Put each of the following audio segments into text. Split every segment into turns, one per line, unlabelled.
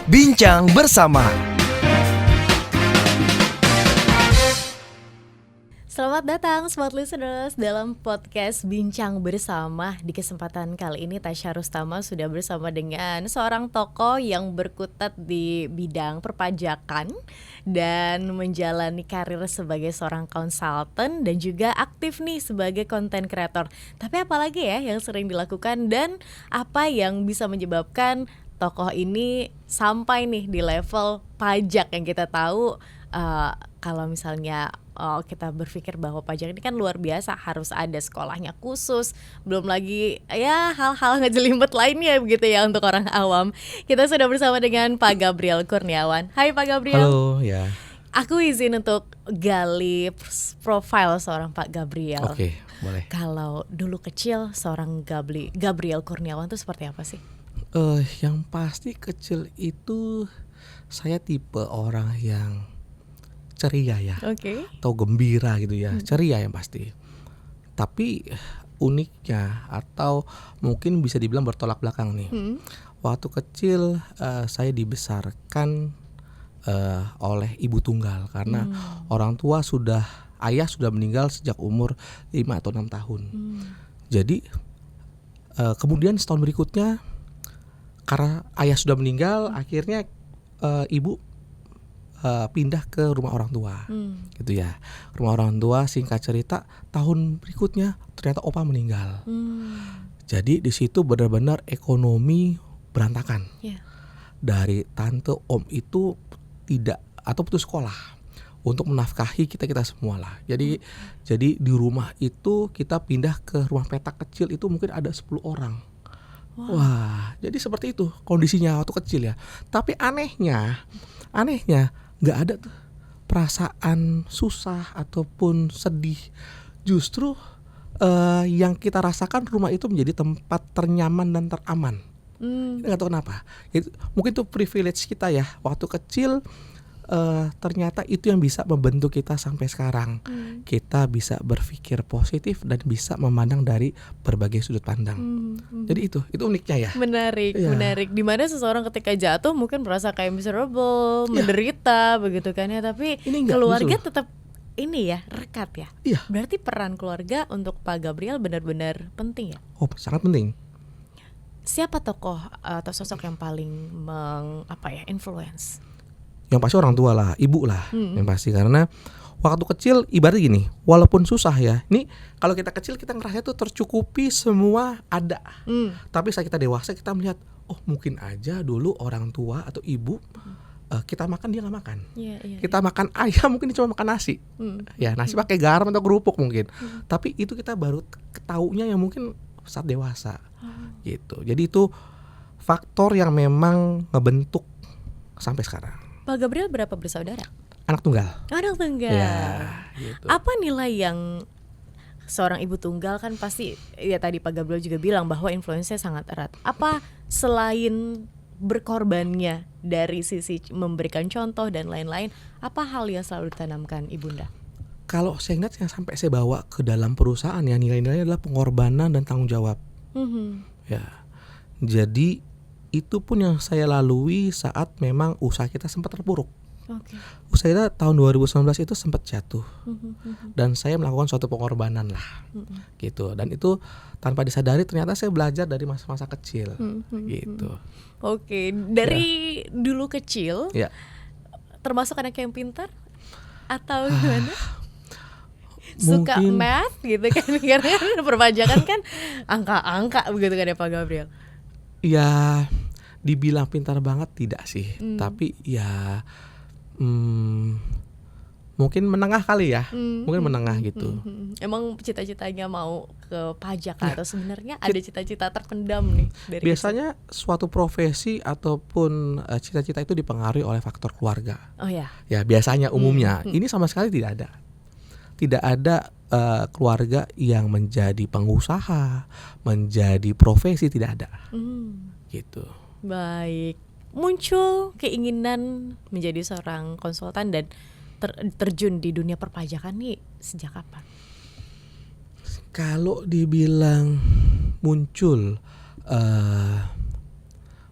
Bincang bersama.
Selamat datang Smart Listeners dalam podcast Bincang Bersama. Di kesempatan kali ini Tasya Rustama sudah bersama dengan seorang tokoh yang berkutat di bidang perpajakan dan menjalani karir sebagai seorang konsultan dan juga aktif nih sebagai content creator. Tapi apalagi ya yang sering dilakukan dan apa yang bisa menyebabkan tokoh ini sampai nih di level pajak yang kita tahu. Kalau misalnya kita berpikir bahwa pajak ini kan luar biasa, harus ada sekolahnya khusus, belum lagi ya hal-hal ngejelimet lainnya begitu ya untuk orang awam. Kita sudah bersama dengan Pak Gabriel Kurniawan. Hai Pak Gabriel.
Halo ya.
Aku izin untuk gali profil seorang Pak Gabriel.
Oke, boleh.
Kalau dulu kecil seorang Gabriel Kurniawan itu seperti apa sih?
Yang pasti kecil itu saya tipe orang yang ceria ya, atau gembira gitu ya, ceria yang pasti. Tapi uniknya atau mungkin bisa dibilang bertolak belakang nih. Waktu kecil saya dibesarkan oleh ibu tunggal karena ayah sudah meninggal sejak umur 5 atau 6 tahun. Jadi kemudian setahun berikutnya karena ayah sudah meninggal, akhirnya ibu pindah ke rumah orang tua, gitu ya. Rumah orang tua, singkat cerita, tahun berikutnya ternyata opa meninggal. Jadi di situ benar-benar ekonomi berantakan. Dari tante om itu tidak atau putus sekolah untuk menafkahi kita semua lah. Jadi di rumah itu kita pindah ke rumah petak kecil itu mungkin ada 10 orang. Wah, jadi seperti itu kondisinya waktu kecil ya. Tapi anehnya nggak ada tuh perasaan susah ataupun sedih. Justru yang kita rasakan rumah itu menjadi tempat ternyaman dan teraman. Nggak tahu kenapa. Mungkin itu privilege kita ya. Waktu kecil ternyata itu yang bisa membentuk kita sampai sekarang. Kita bisa berpikir positif dan bisa memandang dari berbagai sudut pandang. Jadi itu uniknya ya.
Menarik. Dimana seseorang ketika jatuh mungkin merasa kayak miserable, menderita begitu kan ya. Tapi keluarga tetap ini ya, rekat ya. Berarti peran keluarga untuk Pak Gabriel benar-benar penting ya.
Oh, sangat penting.
Siapa tokoh atau sosok yang paling influence?
Yang pasti orang tua lah, ibu lah, yang pasti. Karena waktu kecil ibarat gini, walaupun susah ya, ini kalau kita kecil kita ngerasa tuh tercukupi semua ada. Tapi saat kita dewasa kita melihat, oh mungkin aja dulu orang tua atau ibu kita makan dia nggak makan. Kita makan ayam mungkin dia cuma makan nasi, ya nasi pakai garam atau kerupuk mungkin. Tapi itu kita baru ketaunya yang mungkin saat dewasa, gitu. Jadi itu faktor yang memang ngebentuk sampai sekarang.
Pak Gabriel berapa bersaudara?
Anak tunggal.
Ya,
gitu.
Apa nilai yang seorang ibu tunggal kan pasti ya tadi Pak Gabriel juga bilang bahwa influence-nya sangat erat. Apa selain berkorbannya dari sisi memberikan contoh dan lain-lain, apa hal yang selalu ditanamkan ibunda?
Kalau saya ingat yang sampai saya bawa ke dalam perusahaan ya, nilai-nilainya adalah pengorbanan dan tanggung jawab. Ya. Jadi itu pun yang saya lalui saat memang usaha kita sempat terpuruk. Usaha kita tahun 2019 itu sempat jatuh. Dan saya melakukan suatu pengorbanan lah. Gitu. Dan itu tanpa disadari ternyata saya belajar dari masa-masa kecil. Gitu.
Dari dulu kecil termasuk anak yang pintar atau gimana? Suka math gitu kan, karena perpajakan kan angka-angka begitu kan ya Pak Gabriel.
Ya dibilang pintar banget tidak sih, tapi ya mungkin menengah kali ya, mungkin menengah gitu.
Emang cita-citanya mau ke pajak atau sebenarnya ada cita-cita terpendam nih dari
biasanya suatu profesi ataupun cita-cita itu dipengaruhi oleh faktor keluarga. Ya biasanya umumnya ini sama sekali tidak ada keluarga yang menjadi pengusaha, menjadi profesi, tidak ada. Gitu.
Baik. Muncul keinginan menjadi seorang konsultan dan terjun di dunia perpajakan nih sejak kapan?
Kalau dibilang muncul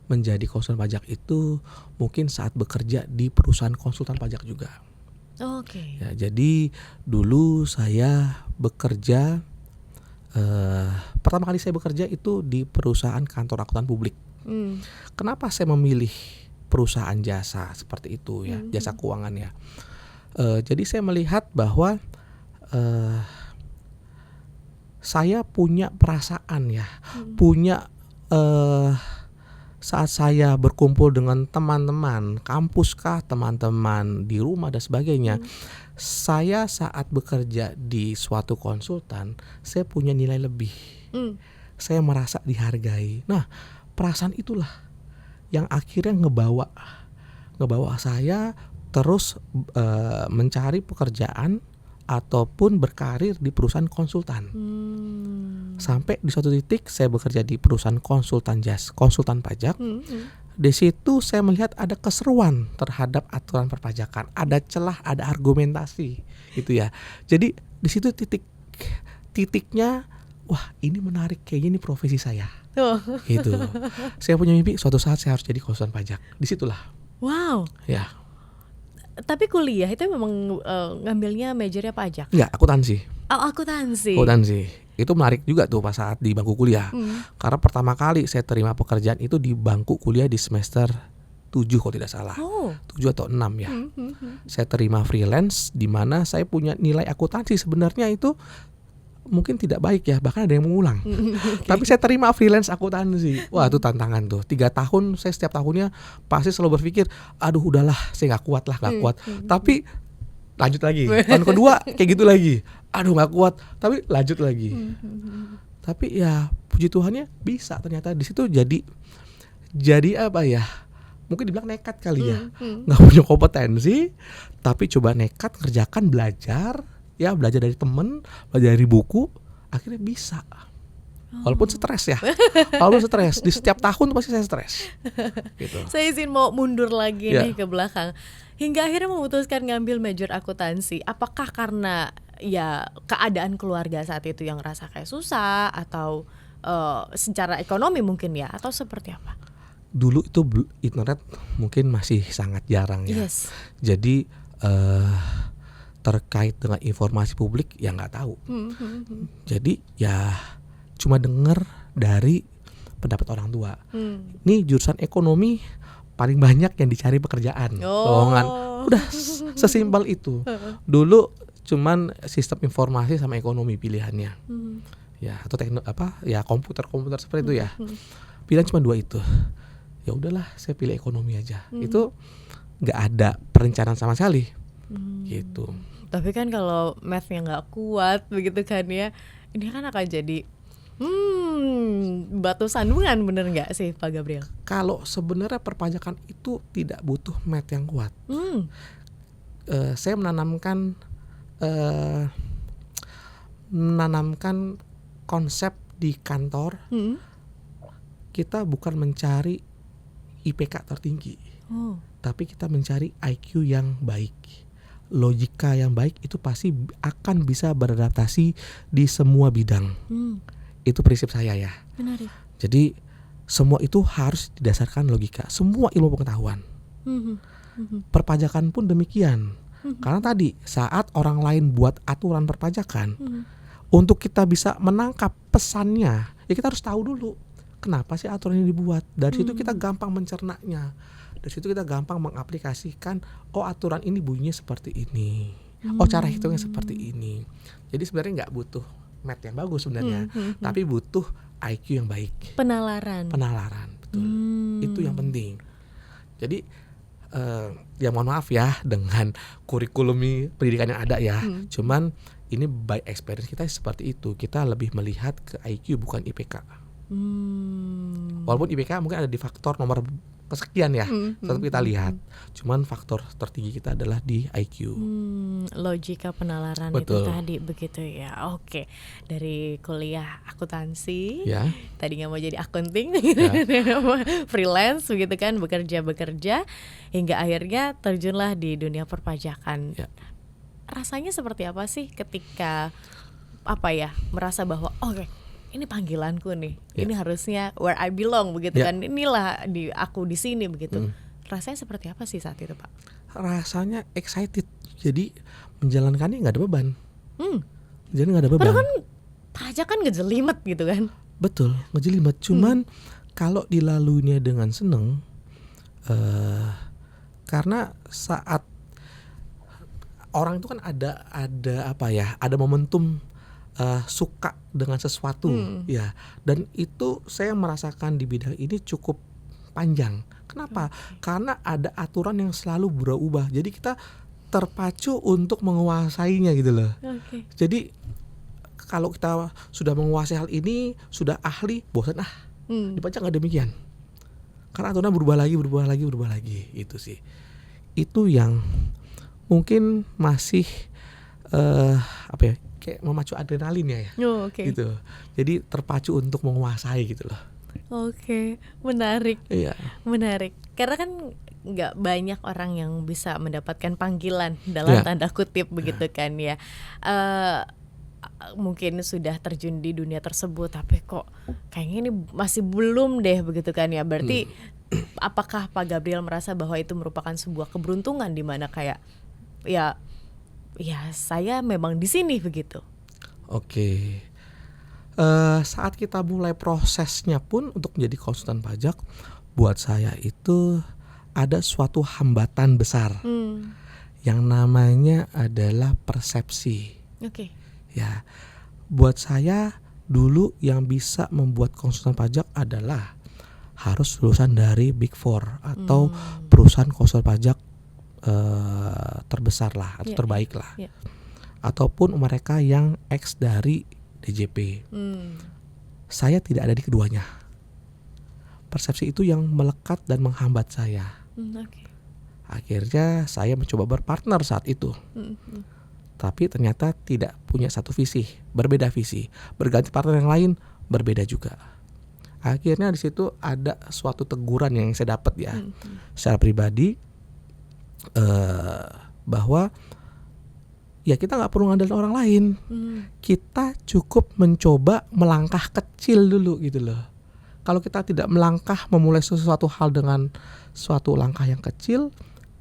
menjadi konsultan pajak itu mungkin saat bekerja di perusahaan konsultan pajak juga.
Oke.
Ya, jadi dulu saya bekerja, pertama kali saya bekerja itu di perusahaan kantor akuntan publik. Kenapa saya memilih perusahaan jasa seperti itu ya, jasa keuangan ya? Jadi saya melihat bahwa saya punya perasaan ya, punya saat saya berkumpul dengan teman-teman kampus kah, teman-teman di rumah dan sebagainya, saya saat bekerja di suatu konsultan, saya punya nilai lebih. Saya merasa dihargai. Nah, perasaan itulah yang akhirnya ngebawa saya terus mencari pekerjaan ataupun berkarir di perusahaan konsultan. Sampai di suatu titik saya bekerja di perusahaan konsultan pajak. Di situ saya melihat ada keseruan terhadap aturan perpajakan, ada celah, ada argumentasi, gitu ya. Jadi di situ titiknya, wah ini menarik, kayaknya ini profesi saya. Gitu. Saya punya mimpi suatu saat saya harus jadi konsultan pajak. Disitulah.
Wow.
Ya.
Tapi kuliah itu memang ngambilnya majornya pajak?
Enggak, akuntansi.
Oh, akuntansi.
Itu menarik juga tuh pas saat di bangku kuliah. Karena pertama kali saya terima pekerjaan itu di bangku kuliah di semester 7 kalau tidak salah. 7 atau 6 ya. Saya terima freelance di mana saya punya nilai akuntansi sebenarnya itu mungkin tidak baik ya, bahkan ada yang mengulang. Tapi saya terima freelance akuntansi. Wah, itu tantangan tuh. 3 tahun saya setiap tahunnya pasti selalu berpikir, aduh udahlah, saya nggak kuat. Tapi lanjut lagi. Tahun kedua kayak gitu lagi. Aduh nggak kuat, tapi lanjut lagi. Tapi ya puji Tuhannya bisa ternyata di situ jadi apa ya? Mungkin dibilang nekat kali ya. Nggak punya kompetensi, tapi coba nekat kerjakan, belajar dari temen, belajar dari buku, akhirnya bisa. Walaupun stres ya, di setiap tahun pasti saya stres. Gitu.
Saya izin mau mundur lagi nih ke belakang. Hingga akhirnya memutuskan ngambil major akuntansi. Apakah karena ya keadaan keluarga saat itu yang rasa kayak susah, atau secara ekonomi mungkin ya, atau seperti apa?
Dulu itu internet mungkin masih sangat jarang ya.
Yes.
Jadi terkait dengan informasi publik ya nggak tahu. Jadi ya cuma dengar dari pendapat orang tua. Nih jurusan ekonomi paling banyak yang dicari pekerjaan. Lowongan. Udah sesimpel itu. Dulu cuman sistem informasi sama ekonomi pilihannya. Ya atau komputer seperti itu ya. Pilihan cuma 2 itu. Ya udahlah, saya pilih ekonomi aja. Itu nggak ada perencanaan sama sekali. Gitu.
Tapi kan kalau math-nya nggak kuat begitu kan ya, ini kan akan jadi batu sandungan, bener nggak sih Pak Gabriel? Kalau
sebenarnya perpajakan itu tidak butuh math yang kuat. Saya menanamkan konsep di kantor. Kita bukan mencari IPK tertinggi, tapi kita mencari IQ yang baik. Logika yang baik itu pasti akan bisa beradaptasi di semua bidang. Itu prinsip saya ya.
Menarik.
Jadi semua itu harus didasarkan logika, semua ilmu pengetahuan. Perpajakan pun demikian. Karena tadi saat orang lain buat aturan perpajakan, untuk kita bisa menangkap pesannya, ya kita harus tahu dulu kenapa sih aturan ini dibuat. Dari situ kita gampang mencernanya. Dari situ kita gampang mengaplikasikan, aturan ini bunyinya seperti ini, cara hitungnya seperti ini. Jadi sebenarnya nggak butuh math yang bagus sebenarnya, tapi butuh IQ yang baik. Penalaran, betul. Itu yang penting. Jadi ya mohon maaf ya dengan kurikulum pendidikan yang ada ya. Cuman ini by experience kita seperti itu. Kita lebih melihat ke IQ bukan IPK. Walaupun IPK mungkin ada di faktor nomor kesekian ya, tetap kita lihat. Cuman faktor tertinggi kita adalah di IQ.
Logika penalaran.
Betul.
Itu tadi begitu ya. Oke, dari kuliah akuntansi, tadinya mau jadi akunting, freelance begitu kan, bekerja hingga akhirnya terjunlah di dunia perpajakan. Rasanya seperti apa sih ketika merasa bahwa oke, ini panggilanku nih, ini harusnya where I belong begitu kan, inilah aku di sini begitu. Rasanya seperti apa sih saat itu Pak?
Rasanya excited, jadi menjalankannya nggak ada beban. Jadi nggak ada beban.
Padahal kan pajak kan ngejelimet gitu kan.
Betul, ngejelimet. Cuman kalau dilaluinya dengan seneng, karena saat orang itu kan ada apa ya, ada momentum suka dengan sesuatu ya, dan itu saya merasakan di bidang ini cukup panjang. Kenapa? Karena ada aturan yang selalu berubah, jadi kita terpacu untuk menguasainya gitu loh. Jadi kalau kita sudah menguasai hal ini, sudah ahli, bosan di pajak nggak demikian. Karena aturan berubah lagi, itu sih. Itu yang mungkin masih apa ya, kayak memacu adrenalin ya. Gitu. Jadi terpacu untuk menguasai gitu loh.
Menarik.
Iya.
Menarik. Karena kan nggak banyak orang yang bisa mendapatkan panggilan dalam tanda kutip begitu kan ya. Mungkin sudah terjun di dunia tersebut, tapi kok kayaknya ini masih belum deh begitu kan ya. Berarti apakah Pak Gabriel merasa bahwa itu merupakan sebuah keberuntungan di mana kayak ya saya memang di sini begitu. Saat kita mulai prosesnya pun untuk menjadi konsultan pajak, buat saya itu ada suatu hambatan besar yang namanya adalah persepsi. Ya, buat saya dulu yang bisa membuat konsultan pajak adalah harus lulusan dari Big Four atau perusahaan konsultan pajak terbesar lah atau terbaik lah, ataupun mereka yang ex dari DJP. Saya tidak ada di keduanya. Persepsi itu yang melekat dan menghambat saya. Akhirnya saya mencoba berpartner saat itu. Tapi ternyata tidak punya satu visi, berbeda visi. Berganti partner yang lain, berbeda juga. Akhirnya di situ ada suatu teguran yang saya dapat ya, secara pribadi, bahwa ya kita nggak perlu ngandalin orang lain. Kita cukup mencoba melangkah kecil dulu gitu loh. Kalau kita tidak melangkah memulai sesuatu hal dengan suatu langkah yang kecil,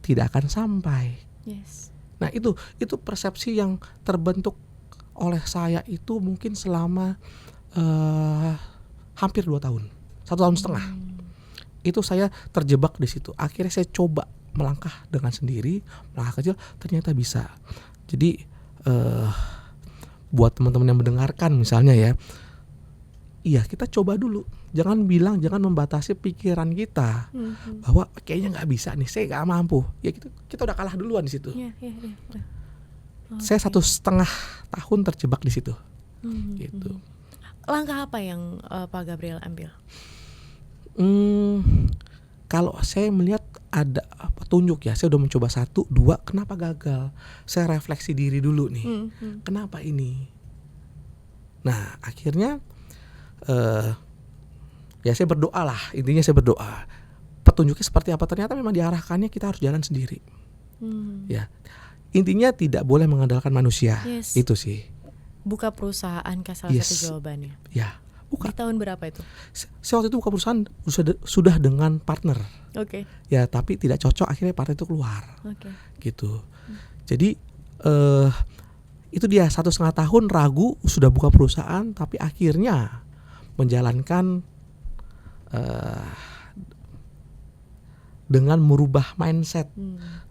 tidak akan sampai. Nah itu persepsi yang terbentuk oleh saya itu mungkin selama hampir 2 tahun, 1,5 tahun. Itu saya terjebak di situ. Akhirnya saya coba melangkah dengan sendiri, melangkah kecil, ternyata bisa. Jadi buat teman-teman yang mendengarkan misalnya ya, iya kita coba dulu. Jangan membatasi pikiran kita bahwa kayaknya nggak bisa nih, saya nggak mampu. Ya kita udah kalah duluan di situ. Saya 1,5 tahun terjebak di situ. Gitu. Langkah apa yang Pak Gabriel ambil?
Kalau saya melihat ada petunjuk ya, saya udah mencoba 1, 2, kenapa gagal? Saya refleksi diri dulu nih, kenapa ini? Nah akhirnya ya saya berdoa lah, intinya saya berdoa. Petunjuknya seperti apa? Ternyata memang diarahkannya kita harus jalan sendiri. Ya, intinya tidak boleh mengandalkan manusia. Itu sih.
Buka perusahaan kan salah satu jawabannya.
Ya, buka.
Di tahun berapa itu?
Saya waktu itu buka perusahaan sudah dengan partner. Ya, tapi tidak cocok, akhirnya partner itu keluar. Gitu. Jadi itu dia 1,5 tahun ragu, sudah buka perusahaan, tapi akhirnya menjalankan dengan merubah mindset,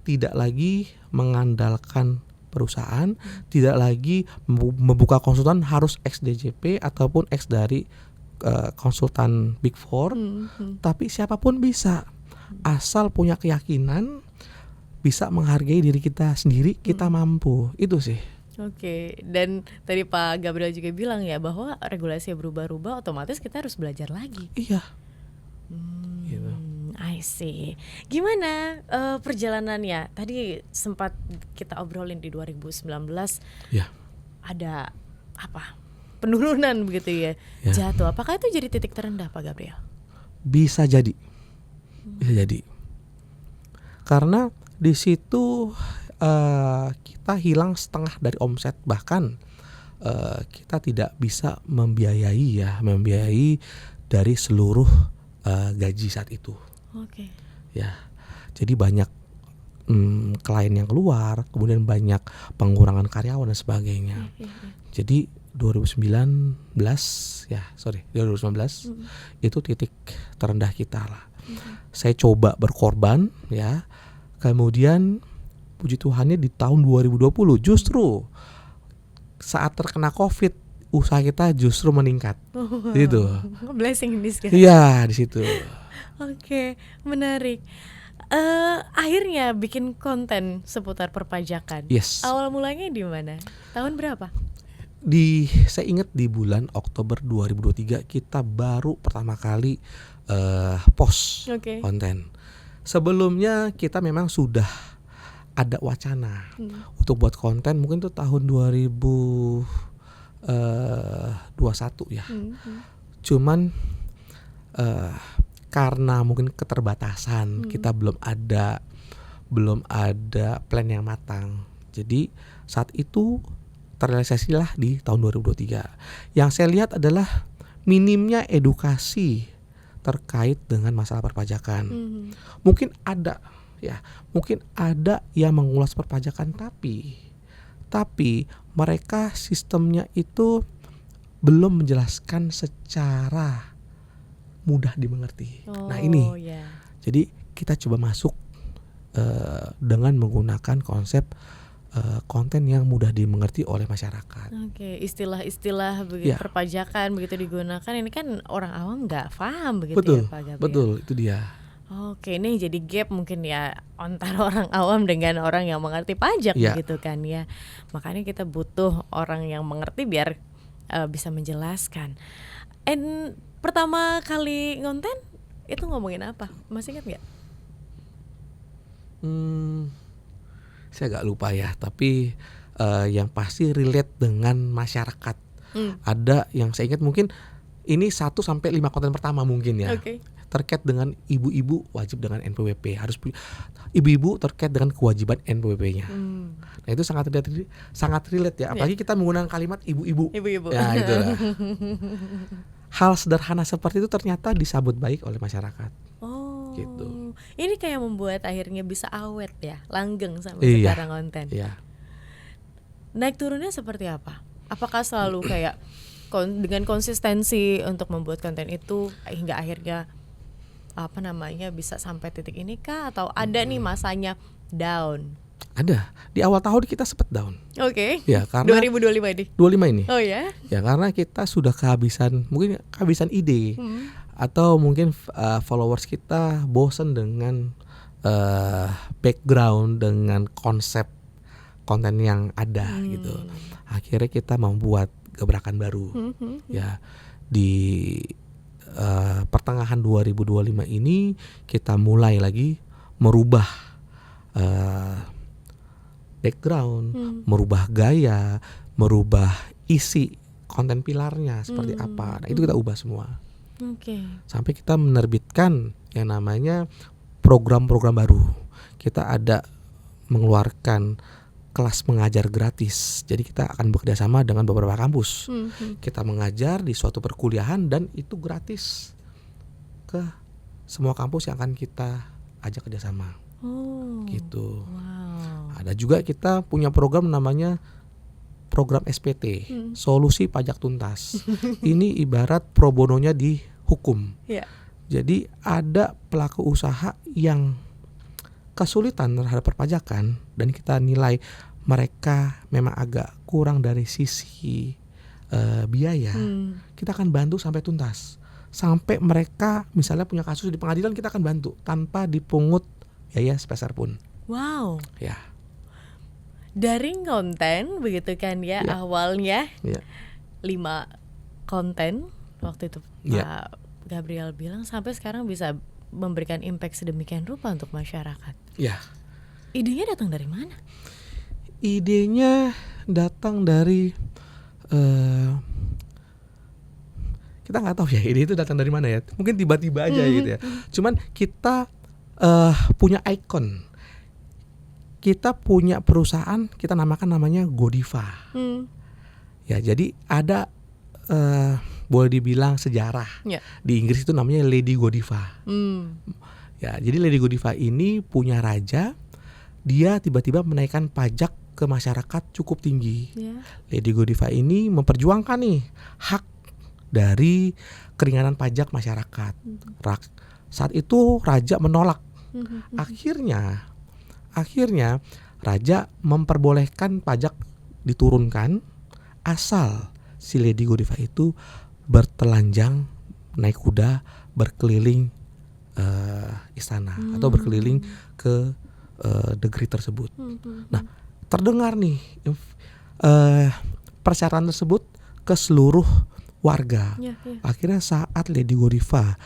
tidak lagi mengandalkan perusahaan, tidak lagi membuka konsultan harus ex DJP ataupun ex dari konsultan Big Four, tapi siapapun bisa, asal punya keyakinan, bisa menghargai diri kita sendiri, kita mampu, itu sih.
Dan tadi Pak Gabriel juga bilang ya bahwa regulasi berubah-ubah, otomatis kita harus belajar lagi.
Iya. Gitu.
I see. Gimana perjalanannya? Tadi sempat kita obrolin di 2019. Ada apa? Penurunan begitu ya. Jatuh. Apakah itu jadi titik terendah Pak Gabriel?
Bisa jadi. Karena di situ kita hilang setengah dari omset, bahkan kita tidak bisa membiayai dari seluruh gaji saat itu. Ya, jadi banyak klien yang keluar, kemudian banyak pengurangan karyawan dan sebagainya. Jadi 2019 itu titik terendah kita lah. Saya coba berkorban ya. Kemudian puji Tuhannya di tahun 2020 justru saat terkena Covid usaha kita justru meningkat. Gitu.
Blessing in disguise.
Iya, di situ.
Oke, menarik. Akhirnya bikin konten seputar perpajakan.
Yes.
Awal mulanya di mana? Tahun berapa?
Saya ingat di bulan Oktober 2023 kita baru pertama kali post konten. Sebelumnya kita memang sudah ada wacana untuk buat konten, mungkin tuh tahun 2021 ya. Cuman karena mungkin keterbatasan, kita belum ada plan yang matang. Jadi saat itu terrealisasilah di tahun 2023. Yang saya lihat adalah minimnya edukasi terkait dengan masalah perpajakan. Mungkin ada yang mengulas perpajakan, tapi mereka sistemnya itu belum menjelaskan secara mudah dimengerti. Nah ini, jadi kita coba masuk dengan menggunakan konsep konten yang mudah dimengerti oleh masyarakat.
Istilah-istilah begitu perpajakan begitu digunakan, ini kan orang awam nggak paham begitu.
Betul, itu dia.
Ini jadi gap mungkin ya antara orang awam dengan orang yang mengerti pajak begitu kan ya. Makanya kita butuh orang yang mengerti biar bisa menjelaskan. Pertama kali ngonten itu ngomongin apa? Masih ingat nggak?
Saya agak lupa ya, tapi yang pasti relate dengan masyarakat. Ada yang saya ingat mungkin ini 1-5 konten pertama mungkin ya. Terkait dengan ibu-ibu wajib dengan NPWP, harus ibu-ibu terkait dengan kewajiban NPWP-nya. Nah itu sangat relate ya, apalagi kita menggunakan kalimat ibu-ibu. Ya gitu lah. Hal sederhana seperti itu ternyata disambut baik oleh masyarakat. Gitu.
Ini kayak membuat akhirnya bisa awet ya, langgeng sampai sekarang konten. Naik turunnya seperti apa? Apakah selalu kayak dengan konsistensi untuk membuat konten itu hingga akhirnya bisa sampai titik ini kah? Atau ada nih masanya down?
Ada. Di awal tahun kita sempat down. Ya, karena
2025 ini.
25 ini.
Oh ya?
Ya karena kita sudah kehabisan ide. Atau mungkin followers kita bosan dengan background, dengan konsep konten yang ada gitu. Akhirnya kita membuat gebrakan baru. Ya di pertengahan 2025 ini kita mulai lagi merubah background, merubah gaya, merubah isi konten pilarnya seperti apa. Nah itu kita ubah semua. Sampai kita menerbitkan yang namanya program-program baru. Kita ada mengeluarkan kelas mengajar gratis. Jadi kita akan bekerjasama dengan beberapa kampus. Kita mengajar di suatu perkuliahan dan itu gratis ke semua kampus yang akan kita ajak kerjasama. Gitu. Ada juga kita punya program namanya program SPT, Solusi Pajak Tuntas. Ini ibarat pro bononya di hukum. Jadi ada pelaku usaha yang kesulitan terhadap perpajakan dan kita nilai mereka memang agak kurang dari sisi biaya. Kita akan bantu sampai tuntas. Sampai mereka misalnya punya kasus di pengadilan, kita akan bantu tanpa dipungut biaya sepeser pun.
Wow.
Ya.
Dari konten begitu kan ya, awalnya 5 konten waktu itu Pak Gabriel bilang sampai sekarang bisa memberikan impact sedemikian rupa untuk masyarakat. Idenya datang dari mana?
Idenya datang dari kita nggak tahu ya ide itu datang dari mana ya. Mungkin tiba-tiba aja gitu ya. Cuman kita punya ikon. Kita punya perusahaan, kita namanya Godiva. Ya, jadi ada boleh dibilang sejarah. Di Inggris itu namanya Lady Godiva. Ya, jadi Lady Godiva ini punya raja, dia tiba-tiba menaikkan pajak ke masyarakat cukup tinggi. Lady Godiva ini memperjuangkan nih hak dari keringanan pajak masyarakat. Saat itu raja menolak. Akhirnya raja memperbolehkan pajak diturunkan asal si Lady Godiva itu bertelanjang naik kuda berkeliling istana atau berkeliling ke negeri tersebut. Nah, terdengar nih persyaratan tersebut ke seluruh warga. Akhirnya saat Lady Godiva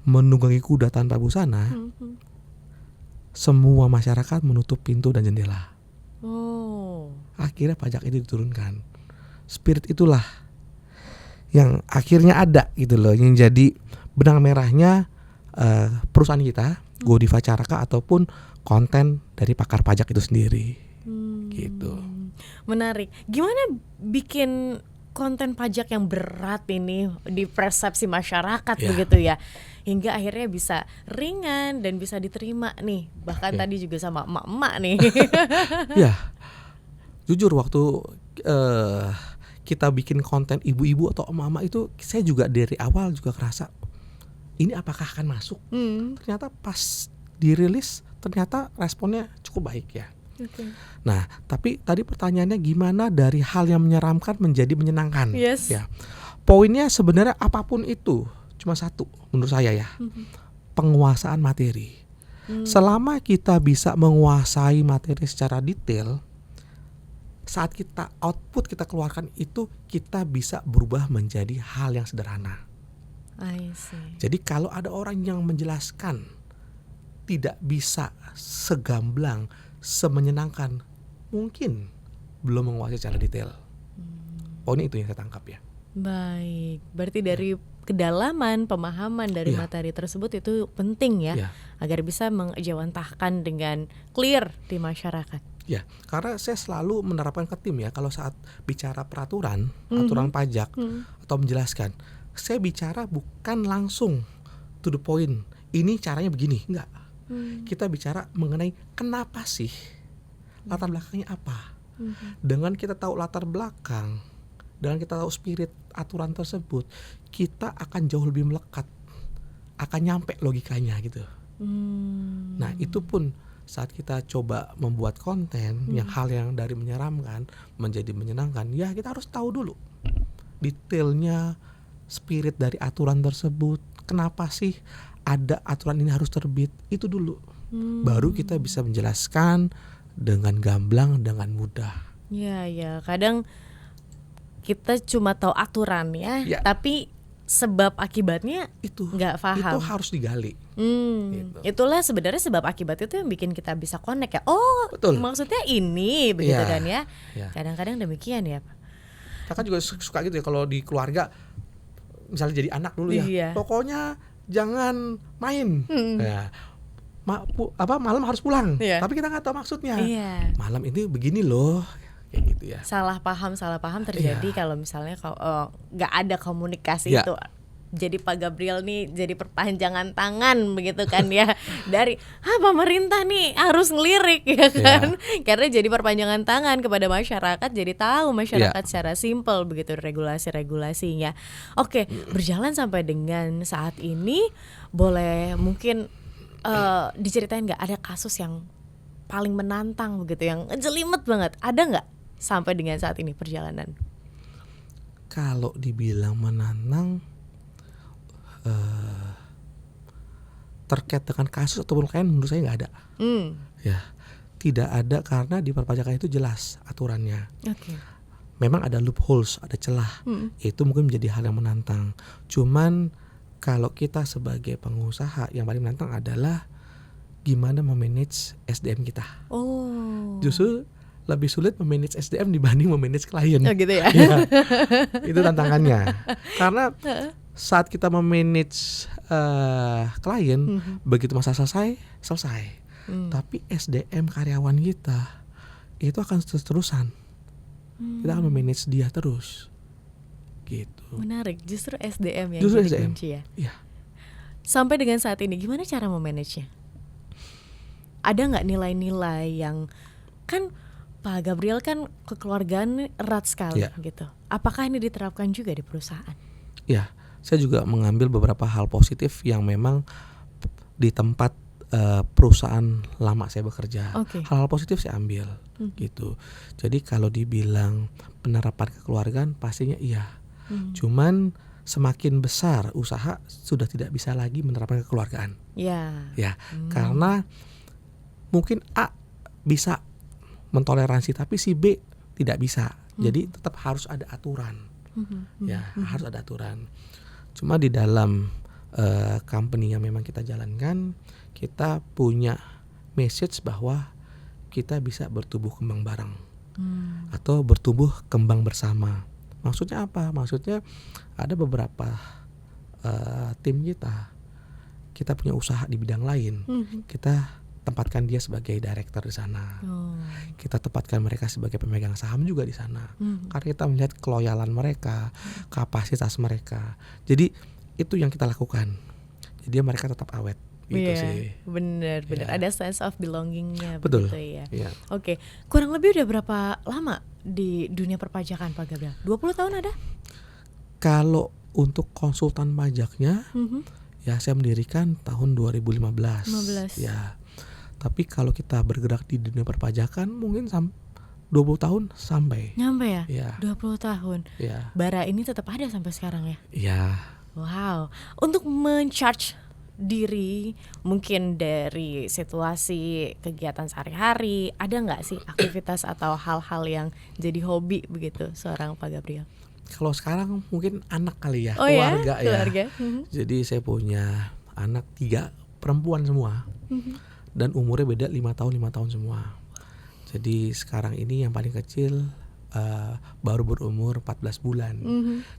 menunggangi kuda tanpa busana, semua masyarakat menutup pintu dan jendela. Akhirnya pajak itu diturunkan. Spirit itulah yang akhirnya ada gitu loh, yang jadi benang merahnya perusahaan kita, Godiva Caraka, ataupun konten dari pakar pajak itu sendiri. Gitu.
Menarik. Gimana bikin konten pajak yang berat ini di persepsi masyarakat begitu ya, hingga akhirnya bisa ringan dan bisa diterima nih, bahkan tadi juga sama emak-emak nih.
Ya, jujur waktu kita bikin konten ibu-ibu atau emak-emak itu, saya juga dari awal juga kerasa ini apakah akan masuk. Ternyata pas dirilis ternyata responnya cukup baik ya. Nah, tapi tadi pertanyaannya gimana dari hal yang menyeramkan menjadi menyenangkan. Ya, poinnya sebenarnya apapun itu cuma satu menurut saya ya, penguasaan materi. Selama kita bisa menguasai materi secara detail, saat kita output, kita keluarkan itu, kita bisa berubah menjadi hal yang sederhana. Jadi kalau ada orang yang menjelaskan tidak bisa segamblang, semenyenangkan, mungkin belum menguasai secara detail. Poinnya itu yang saya tangkap ya.
Baik, berarti dari kedalaman pemahaman dari materi tersebut itu penting ya, agar bisa menjawantahkan dengan clear di masyarakat.
Ya, karena saya selalu menerapkan ke tim ya, kalau saat bicara peraturan, aturan pajak atau menjelaskan, saya bicara bukan langsung to the point, ini caranya begini, enggak. Kita bicara mengenai kenapa sih, latar belakangnya apa. Dengan kita tahu latar belakang, dengan kita tahu spirit aturan tersebut, kita akan jauh lebih melekat, akan nyampe logikanya gitu. Nah, itu pun saat kita coba membuat konten yang hal yang dari menyeramkan menjadi menyenangkan, ya kita harus tahu dulu detailnya, spirit dari aturan tersebut, kenapa sih ada aturan ini harus terbit, itu dulu. Baru kita bisa menjelaskan dengan gamblang, dengan mudah.
Ya, kadang kita cuma tahu aturan ya, tapi sebab akibatnya itu nggak paham.
Itu harus digali.
Gitu. Itulah sebenarnya sebab akibat itu yang bikin kita bisa connect ya. Oh, betul. Maksudnya ini begitu kan ya. Kadang-kadang demikian ya, Pak.
Kita kan juga suka gitu ya kalau di keluarga, misalnya jadi anak dulu ya. Pokoknya jangan main. Malam harus pulang. Tapi kita nggak tahu maksudnya. Malam ini begini loh. Kayak gitu ya.
Salah paham terjadi kalau misalnya nggak ada komunikasi itu. Jadi Pak Gabriel nih jadi perpanjangan tangan begitu kan ya, dari pemerintah nih harus ngelirik ya kan, karena jadi perpanjangan tangan kepada masyarakat, jadi tahu masyarakat secara simpel begitu regulasi-regulasinya. Oke, berjalan sampai dengan saat ini, boleh mungkin diceritain nggak ada kasus yang paling menantang begitu, yang jelimet banget, ada nggak sampai dengan saat ini perjalanan?
Kalau dibilang menantang, terkait dengan kasus ataupun klien menurut saya nggak ada. Ya, tidak ada, karena di perpajakan itu jelas aturannya. Memang ada loopholes, ada celah. Itu mungkin menjadi hal yang menantang. Cuman kalau kita sebagai pengusaha, yang paling menantang adalah gimana memanage SDM kita. Justru lebih sulit memanage SDM dibanding memanage klien.
Gitu ya.
Itu tantangannya. Karena saat kita memanage klien, begitu masa selesai. Tapi SDM karyawan kita itu akan terus-terusan. Kita akan memanage dia terus. Gitu.
Menarik, justru SDM yang
Justru
jadi
SDM.
kunci ya.
Iya.
Sampai dengan saat ini gimana cara memanagenya? Ada nggak nilai-nilai yang kan Pak Gabriel kan kekeluargaan erat sekali gitu. Apakah ini diterapkan juga di perusahaan?
Ya, saya juga mengambil beberapa hal positif yang memang di tempat perusahaan lama saya bekerja. Hal-hal positif saya ambil gitu. Jadi kalau dibilang penerapan kekeluargaan pastinya iya. Cuman semakin besar usaha sudah tidak bisa lagi menerapkan kekeluargaan. Ya, karena mungkin A bisa mentoleransi tapi si B tidak bisa. Jadi tetap harus ada aturan. Ya, harus ada aturan. Cuma di dalam company yang memang kita jalankan, kita punya message bahwa kita bisa bertumbuh kembang bareng atau bertumbuh kembang bersama. Maksudnya apa? Maksudnya ada beberapa tim kita punya usaha di bidang lain, kita tempatkan dia sebagai director di sana. Kita tempatkan mereka sebagai pemegang saham juga di sana. Karena kita melihat keloyalan mereka, kapasitas mereka. Jadi itu yang kita lakukan. Jadi mereka tetap awet. Gitu sih.
Bener. Ada sense of belongingnya.
Betul.
Begitu ya. Oke. Kurang lebih udah berapa lama di dunia perpajakan Pak Gabriel? 20 tahun ada?
Kalau untuk konsultan pajaknya, ya saya mendirikan tahun 2015. Ya. Tapi kalau kita bergerak di dunia perpajakan mungkin 20 tahun sampai.
Nyampe ya? 20 tahun.
Ya.
Bara ini tetap ada sampai sekarang ya?
Iya.
Wow. Untuk men-charge diri mungkin dari situasi kegiatan sehari-hari, ada nggak sih aktivitas atau hal-hal yang jadi hobi begitu seorang Pak Gabriel?
Kalau sekarang mungkin anak kali ya,
keluarga.
Jadi saya punya anak 3 perempuan semua, dan umurnya beda 5 tahun semua. Jadi sekarang ini yang paling kecil baru berumur 14 bulan.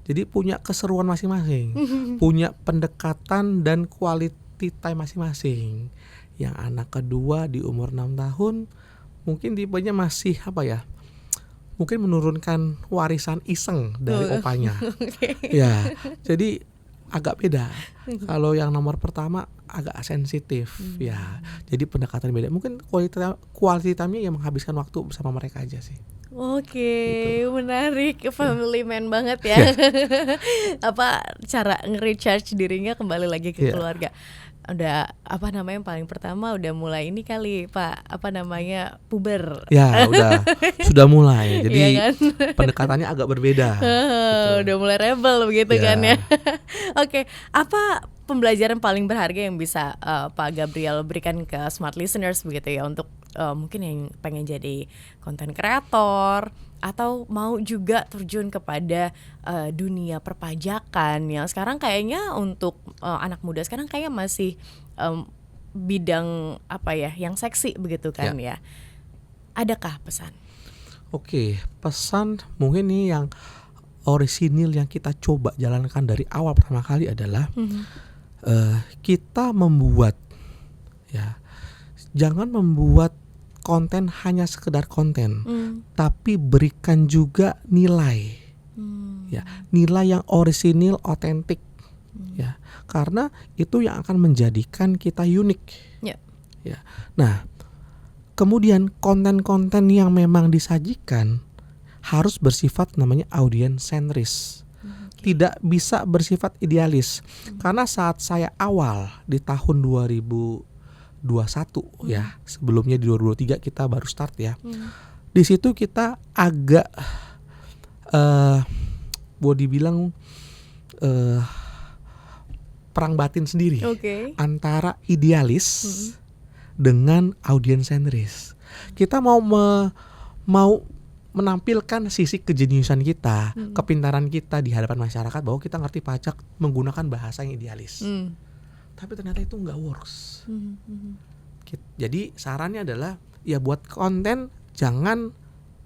Jadi punya keseruan masing-masing, punya pendekatan dan quality time masing-masing. Yang anak kedua di umur 6 tahun mungkin tipenya masih mungkin menurunkan warisan iseng dari opanya. Ya, jadi agak beda. Kalau yang nomor pertama agak sensitif ya. Jadi pendekatan beda. Mungkin quality time-nya yang menghabiskan waktu bersama mereka aja sih.
Gitu. Menarik, family man banget ya. Cara nge-recharge dirinya kembali lagi ke keluarga. Udah yang paling pertama udah mulai ini kali Pak, puber.
Ya, sudah mulai. Jadi pendekatannya agak berbeda.
Gitu. Udah mulai rebel begitu kan ya. Oke, apa pembelajaran paling berharga yang bisa Pak Gabriel berikan ke smart listeners begitu ya, untuk mungkin yang pengen jadi content creator atau mau juga terjun kepada dunia perpajakan yang sekarang kayaknya untuk anak muda sekarang kayaknya masih bidang yang seksi begitu kan ya. Adakah pesan?
Oke, pesan mungkin nih yang orisinil yang kita coba jalankan dari awal pertama kali adalah kita membuat jangan membuat konten hanya sekedar konten, tapi berikan juga nilai, nilai yang orisinil, otentik, karena itu yang akan menjadikan kita unik. Nah, kemudian konten-konten yang memang disajikan harus bersifat namanya audience sentris. Tidak bisa bersifat idealis. Karena saat saya awal di tahun 2021 sebelumnya di 2023 kita baru start ya. Di situ kita agak boleh dibilang perang batin sendiri antara idealis dengan audience sentris. Kita mau menampilkan sisi kejeniusan kita, kepintaran kita di hadapan masyarakat bahwa kita ngerti pajak menggunakan bahasa yang idealis. Tapi ternyata itu nggak works. Jadi sarannya adalah buat konten jangan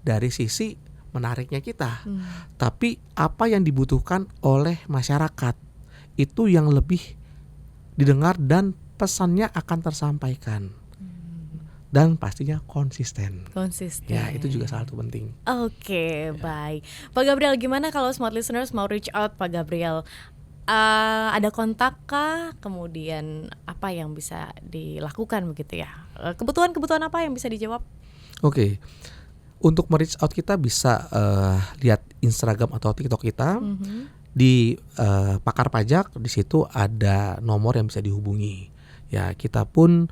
dari sisi menariknya kita, tapi apa yang dibutuhkan oleh masyarakat itu yang lebih didengar dan pesannya akan tersampaikan. dan pastinya konsisten.
Konsisten.
Ya, itu juga salah satu penting.
Oke, baik. Pak Gabriel, gimana kalau smart listeners mau reach out Pak Gabriel? Ada kontak kah? Kemudian apa yang bisa dilakukan begitu ya? Kebutuhan apa yang bisa dijawab?
Oke. Untuk me-reach out kita bisa lihat Instagram atau TikTok kita. Di Pakar Pajak, di situ ada nomor yang bisa dihubungi. Ya, kita pun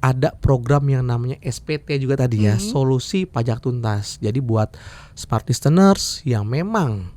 ada program yang namanya SPT juga tadi ya, Solusi Pajak Tuntas. Jadi buat smart listeners yang memang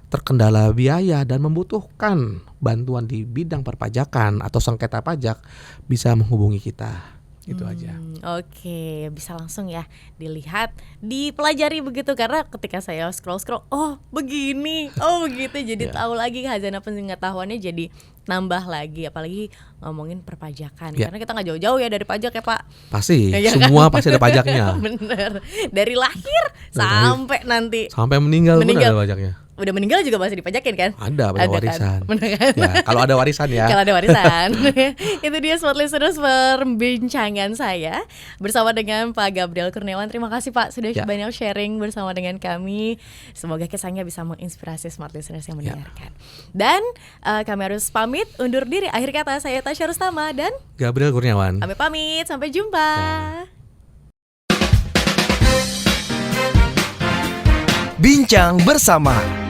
terkendala biaya dan membutuhkan bantuan di bidang perpajakan atau sengketa pajak, bisa menghubungi kita. Itu aja.
Oke, bisa langsung ya dilihat, dipelajari begitu, karena ketika saya scroll, oh begini, oh begitu, jadi tahu lagi khazanah pengetahuannya jadi nambah lagi, apalagi ngomongin perpajakan, karena kita nggak jauh-jauh ya dari pajak ya Pak.
Pasti, semua pasti ada pajaknya.
Bener, dari lahir sampai nanti
sampai meninggal pun ada pajaknya.
Udah meninggal juga masih dipajakin kan?
Ada warisan.
Kan?
Ya, kalau ada warisan ya.
Kalau ada warisan. Itu dia smart listeners perbincangan saya bersama dengan Pak Gabriel Kurniawan. Terima kasih Pak sudah banyak sharing bersama dengan kami. Semoga kisahnya bisa menginspirasi smart listeners yang mendengarkan. Dan kami harus pamit undur diri. Akhir kata saya Tasya Rustama dan
Gabriel Kurniawan.
Kami pamit, sampai jumpa.
Bincang bersama